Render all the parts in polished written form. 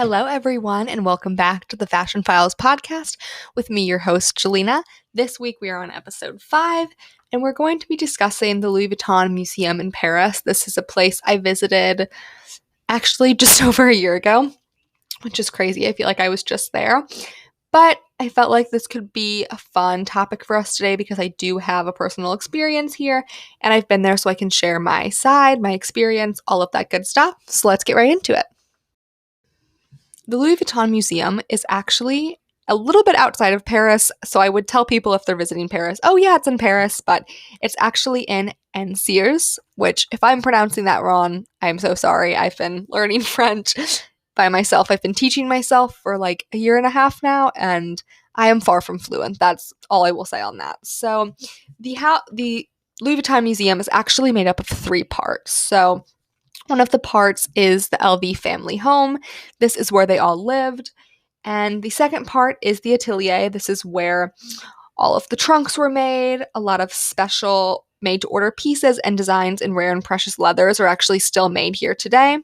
Hello, everyone, and welcome back to the Fashion Files podcast with me, your host, Jelena. This week we are on episode 5, and we're going to be discussing the Louis Vuitton Museum in Paris. This is a place I visited actually just over a year ago, which is crazy. I feel like I was just there. But I felt like this could be a fun topic for us today because I do have a personal experience here, and I've been there so I can share my side, my experience, all of that good stuff. So let's get right into it. The Louis Vuitton Museum is actually a little bit outside of Paris, so I would tell people if they're visiting Paris, oh yeah, it's in Paris, but it's actually in Angers, which if I'm pronouncing that wrong, I'm so sorry. I've been learning French by myself. I've been teaching myself for like a year and a half now, and I am far from fluent. That's all I will say on that. So the Louis Vuitton Museum is actually made up of 3 parts. So one of the parts is the LV family home. This is where they all lived. And the second part is the atelier. This is where all of the trunks were made. A lot of special made-to-order pieces and designs in rare and precious leathers are actually still made here today.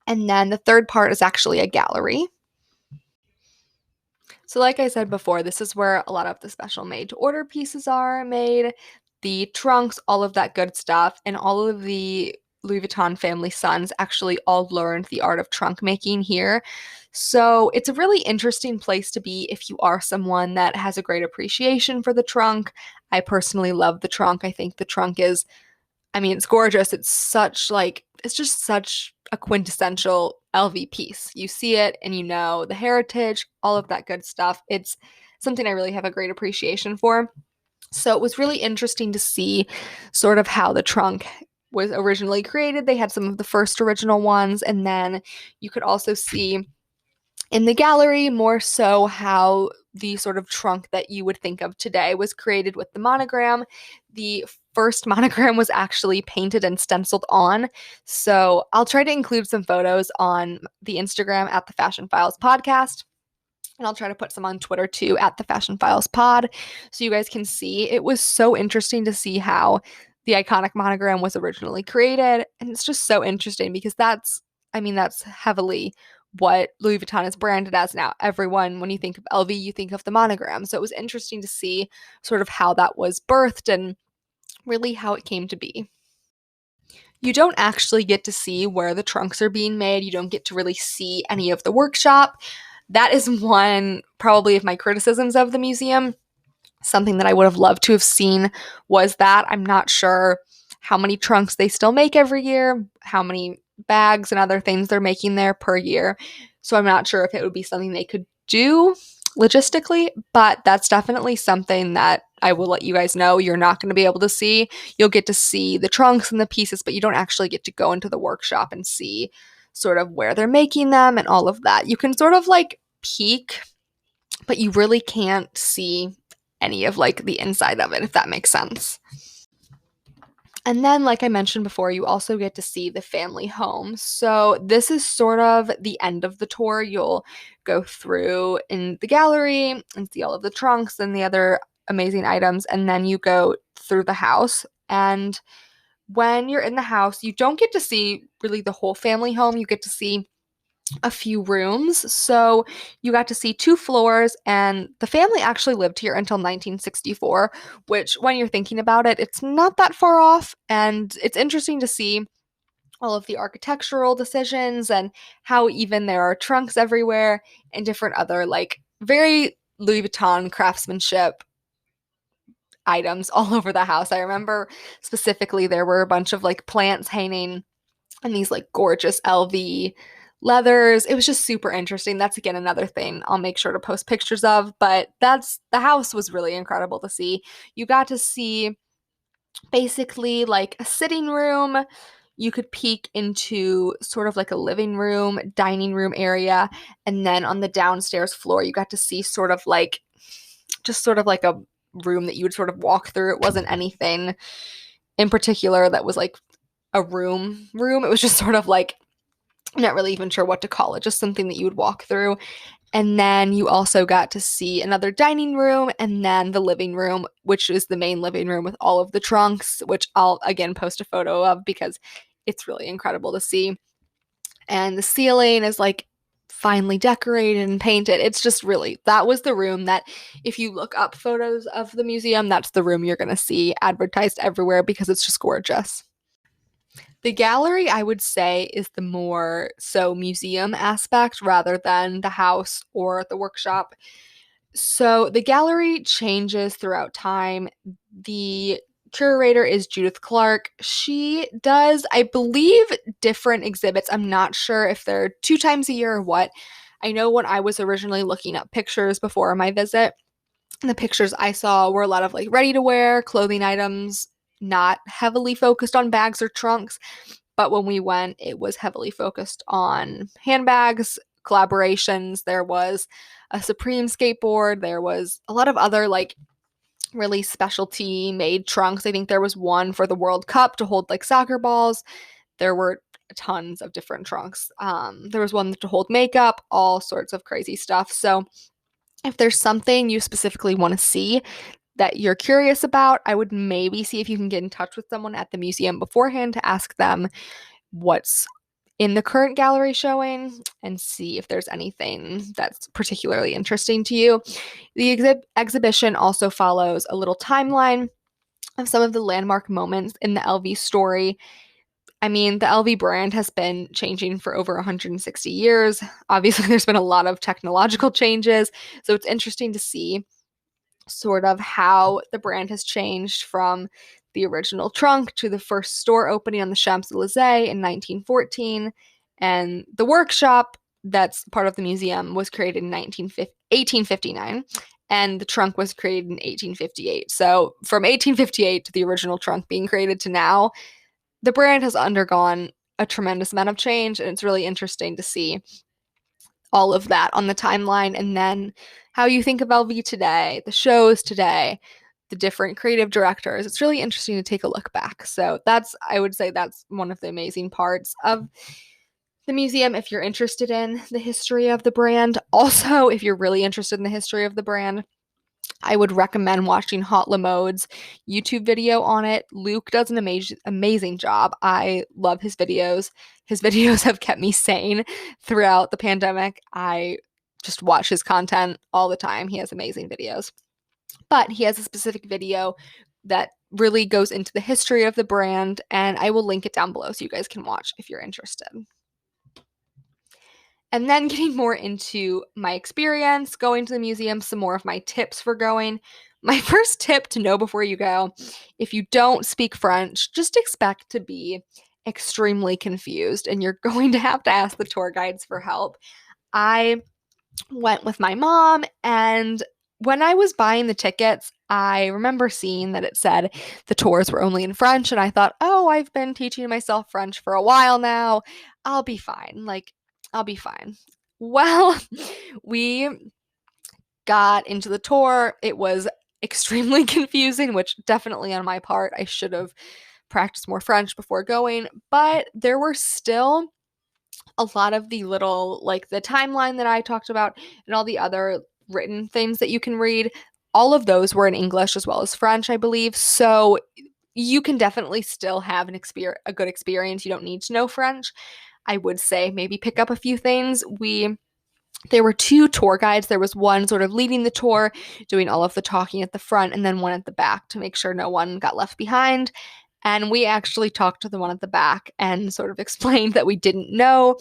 And then the third part is actually a gallery. So like I said before, this is where a lot of the special made-to-order pieces are made, the trunks, all of that good stuff, and all of the Louis Vuitton family sons actually all learned the art of trunk making here. So it's a really interesting place to be if you are someone that has a great appreciation for the trunk. I personally love the trunk. I think the trunk is, it's gorgeous. It's just such a quintessential LV piece. You see it and you know the heritage, all of that good stuff. It's something I really have a great appreciation for. So it was really interesting to see sort of how the trunk was originally created. They had some of the first original ones, and then you could also see in the gallery more so how the sort of trunk that you would think of today was created with the monogram. The first monogram was actually painted and stenciled on. So I'll try to include some photos on the Instagram at the Fashion Files podcast. And I'll try to put some on Twitter too at the Fashion Files pod so you guys can see. It was so interesting to see how the iconic monogram was originally created. And it's just so interesting because that's heavily what Louis Vuitton is branded as now. Everyone, when you think of LV, you think of the monogram. So it was interesting to see sort of how that was birthed and really how it came to be. You don't actually get to see where the trunks are being made. You don't get to really see any of the workshop. That is one probably of my criticisms of the museum. Something that I would have loved to have seen was that I'm not sure how many trunks they still make every year, how many bags and other things they're making there per year. So I'm not sure if it would be something they could do logistically, but that's definitely something that I will let you guys know you're not going to be able to see. You'll get to see the trunks and the pieces, but you don't actually get to go into the workshop and see sort of where they're making them and all of that. You can sort of like peek, but you really can't see any of like the inside of it, if that makes sense. And then, like I mentioned before, you also get to see the family home. So this is sort of the end of the tour. You'll go through in the gallery and see all of the trunks and the other amazing items, and then you go through the house. And when you're in the house, you don't get to see really the whole family home. You get to see a few rooms. So you got to see 2 floors, and the family actually lived here until 1964, which when you're thinking about it, it's not that far off. And it's interesting to see all of the architectural decisions and how even there are trunks everywhere and different other like very Louis Vuitton craftsmanship items all over the house. I remember specifically there were a bunch of like plants hanging and these like gorgeous LV leathers. It was just super interesting. That's again another thing I'll make sure to post pictures of, but the house was really incredible to see. You got to see basically like a sitting room. You could peek into sort of like a living room, dining room area, and then on the downstairs floor you got to see sort of like a room that you would sort of walk through. It wasn't anything in particular that was like a room. It was just sort of like, I'm not really even sure what to call it, just something that you would walk through. And then you also got to see another dining room and then the living room, which is the main living room with all of the trunks, which I'll again post a photo of because it's really incredible to see. And the ceiling is like finely decorated and painted. It's just really, that was the room that if you look up photos of the museum, that's the room you're going to see advertised everywhere because it's just gorgeous. The gallery, I would say, is the more so museum aspect rather than the house or the workshop. So the gallery changes throughout time. The curator is Judith Clark. She does, I believe, different exhibits. I'm not sure if they're 2 times a year or what. I know when I was originally looking up pictures before my visit, the pictures I saw were a lot of like ready to wear clothing items, not heavily focused on bags or trunks. But when we went, it was heavily focused on handbags, collaborations. There was a Supreme skateboard. There was a lot of other like really specialty made trunks. I think there was one for the World Cup to hold like soccer balls. There were tons of different trunks. There was one to hold makeup, all sorts of crazy stuff. So if there's something you specifically want to see that you're curious about, I would maybe see if you can get in touch with someone at the museum beforehand to ask them what's in the current gallery showing and see if there's anything that's particularly interesting to you. The exhibition also follows a little timeline of some of the landmark moments in the LV story. I mean, the LV brand has been changing for over 160 years. Obviously, there's been a lot of technological changes, so it's interesting to see sort of how the brand has changed from the original trunk to the first store opening on the Champs-Elysees in 1914. And the workshop that's part of the museum was created in 1859, and the trunk was created in 1858. So from 1858 to the original trunk being created to now, the brand has undergone a tremendous amount of change, and it's really interesting to see all of that on the timeline, and then how you think of LV today, the shows today, the different creative directors. It's really interesting to take a look back. So that's, I would say, that's one of the amazing parts of the museum if you're interested in the history of the brand. Also, if you're really interested in the history of the brand, I would recommend watching Hot Lamode's YouTube video on it. Luke does an amazing job. I love his videos. His videos have kept me sane throughout the pandemic. I just watch his content all the time. He has amazing videos. But he has a specific video that really goes into the history of the brand, and I will link it down below so you guys can watch if you're interested. And then getting more into my experience going to the museum, some more of my tips for going. My first tip to know before you go, if you don't speak French, just expect to be extremely confused and you're going to have to ask the tour guides for help. I went with my mom, and when I was buying the tickets, I remember seeing that it said the tours were only in French, and I thought, oh, I've been teaching myself French for a while now. I'll be fine. Like, I'll be fine. Well, we got into the tour. It was extremely confusing, which definitely on my part, I should have practiced more French before going, but there were still a lot of the little, like the timeline that I talked about and all the other written things that you can read. All of those were in English as well as French, I believe. So you can definitely still have a good experience. You don't need to know French. I would say maybe pick up a few things. There were 2 tour guides. There was one sort of leading the tour, doing all of the talking at the front, and then one at the back to make sure no one got left behind. And we actually talked to the one at the back and sort of explained that we didn't know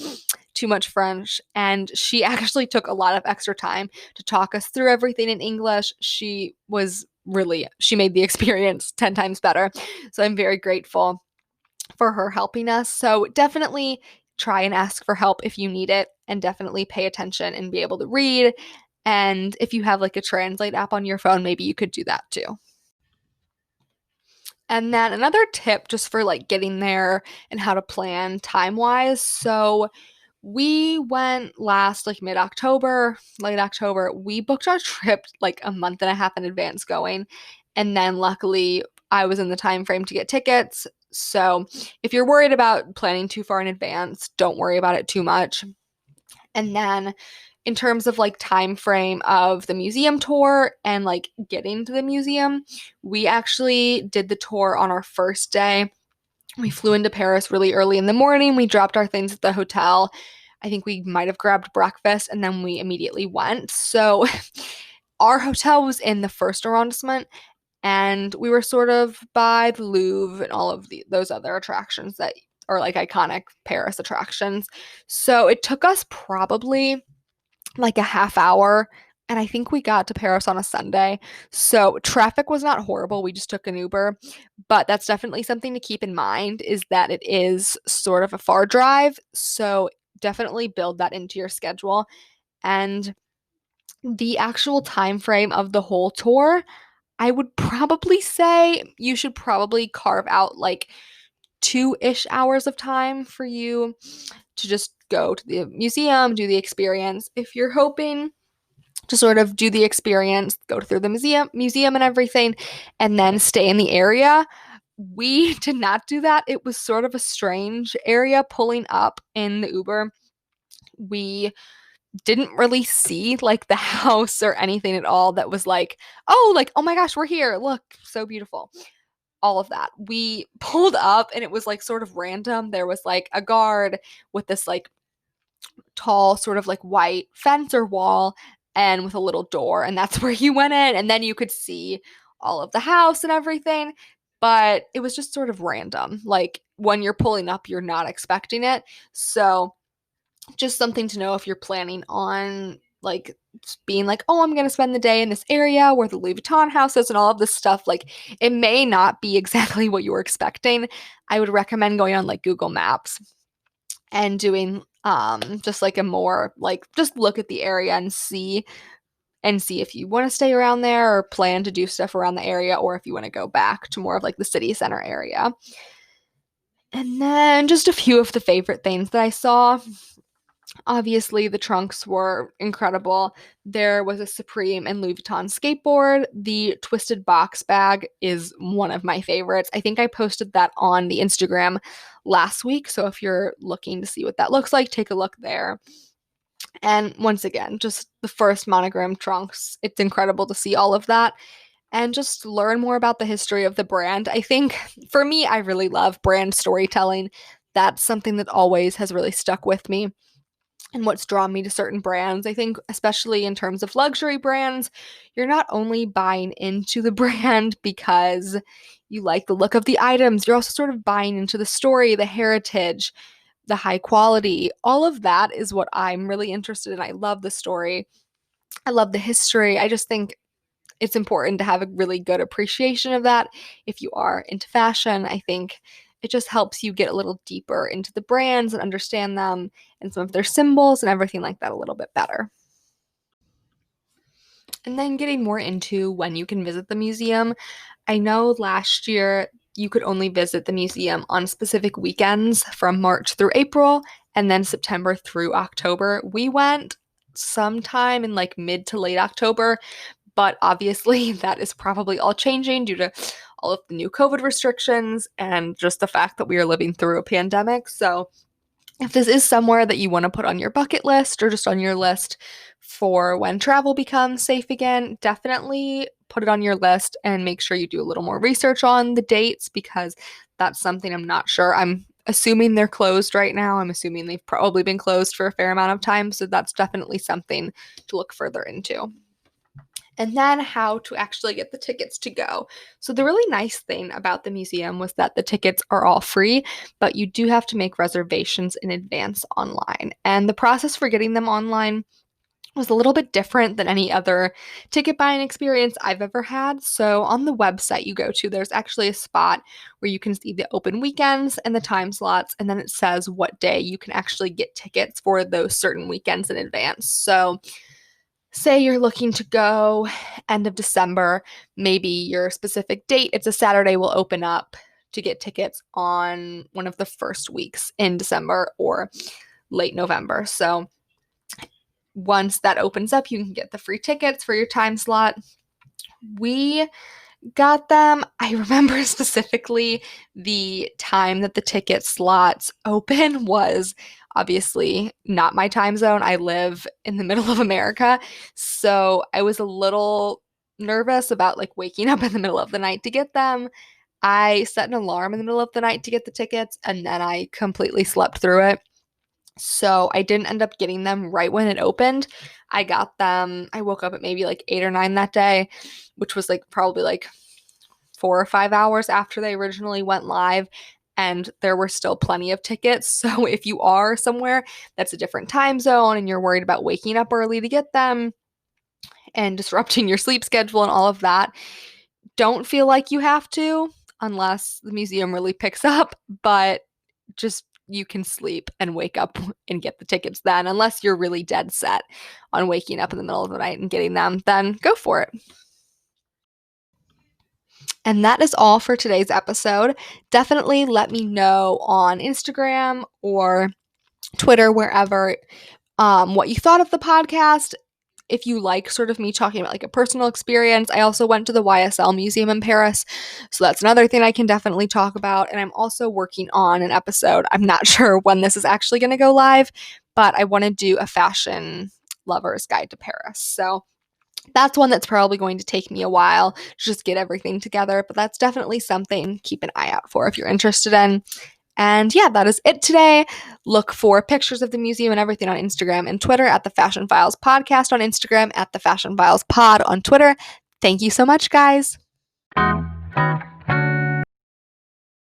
too much French. And she actually took a lot of extra time to talk us through everything in English. She made the experience 10 times better. So I'm very grateful for her helping us. So definitely try and ask for help if you need it, and definitely pay attention and be able to read. And if you have like a translate app on your phone, maybe you could do that too. And then another tip just for like getting there and how to plan time-wise. So we went last like mid-October, late October. We booked our trip like a month and a half in advance going. And then luckily I was in the time frame to get tickets. So if you're worried about planning too far in advance, don't worry about it too much. And then in terms of like time frame of the museum tour and like getting to the museum, we actually did the tour on our first day. We flew into Paris really early in the morning. We dropped our things at the hotel I think we might have grabbed breakfast and then we immediately went. So our hotel was in the first arrondissement, and we were sort of by the Louvre and all of those other attractions that are like iconic Paris attractions. So it took us probably like a half hour, and I think we got to Paris on a Sunday. So traffic was not horrible. We just took an Uber, but that's definitely something to keep in mind is that it is sort of a far drive. So definitely build that into your schedule. And the actual time frame of the whole tour, I would probably say you should probably carve out like 2-ish hours of time for you to just go to the museum, do the experience. If you're hoping to sort of do the experience, go through the museum and everything, and then stay in the area, we did not do that. It was sort of a strange area pulling up in the Uber. We didn't really see like the house or anything at all that was like, oh my gosh, we're here. Look, so beautiful. All of that. We pulled up and it was like sort of random. There was like a guard with this like tall, sort of like white fence or wall and with a little door. And that's where you went in. And then you could see all of the house and everything. But it was just sort of random. Like when you're pulling up, you're not expecting it. So just something to know if you're planning on like being like, oh, I'm gonna spend the day in this area where the Louis Vuitton house is and all of this stuff. Like it may not be exactly what you were expecting. I would recommend going on like Google Maps and doing just like a more like just look at the area and see if you want to stay around there or plan to do stuff around the area, or if you want to go back to more of like the city center area. And then just a few of the favorite things that I saw. Obviously, the trunks were incredible. There was a Supreme and Louis Vuitton skateboard. The twisted box bag is one of my favorites. I think I posted that on the Instagram last week. So if you're looking to see what that looks like, take a look there. And once again, just the first monogram trunks. It's incredible to see all of that and just learn more about the history of the brand. I think for me, I really love brand storytelling. That's something that always has really stuck with me and what's drawn me to certain brands. I think, especially in terms of luxury brands, you're not only buying into the brand because you like the look of the items, you're also sort of buying into the story, the heritage, the high quality. All of that is what I'm really interested in. I love the story, I love the history. I just think it's important to have a really good appreciation of that. If you are into fashion, I think it just helps you get a little deeper into the brands and understand them and some of their symbols and everything like that a little bit better. And then getting more into when you can visit the museum. I know last year you could only visit the museum on specific weekends from March through April and then September through October. We went sometime in like mid to late October, but obviously that is probably all changing due to all of the new COVID restrictions and just the fact that we are living through a pandemic. So if this is somewhere that you want to put on your bucket list or just on your list for when travel becomes safe again, definitely put it on your list and make sure you do a little more research on the dates, because that's something I'm not sure. I'm assuming they're closed right now. I'm assuming they've probably been closed for a fair amount of time. So that's definitely something to look further into. And then how to actually get the tickets to go. So the really nice thing about the museum was that the tickets are all free, but you do have to make reservations in advance online. And the process for getting them online was a little bit different than any other ticket buying experience I've ever had. So on the website you go to, there's actually a spot where you can see the open weekends and the time slots, and then it says what day you can actually get tickets for those certain weekends in advance. So say you're looking to go end of December, maybe your specific date, it's a Saturday, will open up to get tickets on one of the first weeks in December or late November. So once that opens up, you can get the free tickets for your time slot. We got them. I remember specifically the time that the ticket slots open was obviously not my time zone. I live in the middle of America, so I was a little nervous about like waking up in the middle of the night to get them. I set an alarm in the middle of the night to get the tickets, and then I completely slept through it. So I didn't end up getting them right when it opened. I got them, I woke up at maybe like 8 or 9 that day, which was like probably like 4 or 5 hours after they originally went live. And there were still plenty of tickets. So if you are somewhere that's a different time zone and you're worried about waking up early to get them and disrupting your sleep schedule and all of that, don't feel like you have to unless the museum really picks up, but just you can sleep and wake up and get the tickets then, unless you're really dead set on waking up in the middle of the night and getting them, then go for it. And that is all for today's episode. Definitely let me know on Instagram or Twitter, wherever, what you thought of the podcast. If you like sort of me talking about like a personal experience. I also went to the YSL Museum in Paris, so that's another thing I can definitely talk about. And I'm also working on an episode. I'm not sure when this is actually going to go live, but I want to do a fashion lover's guide to Paris. So that's one that's probably going to take me a while to just get everything together, but that's definitely something keep an eye out for if you're interested in. And yeah, that is it today. Look for pictures of the museum and everything on Instagram and Twitter at the Fashion Files Podcast on Instagram, at the Fashion Files Pod on Twitter. Thank you so much, guys.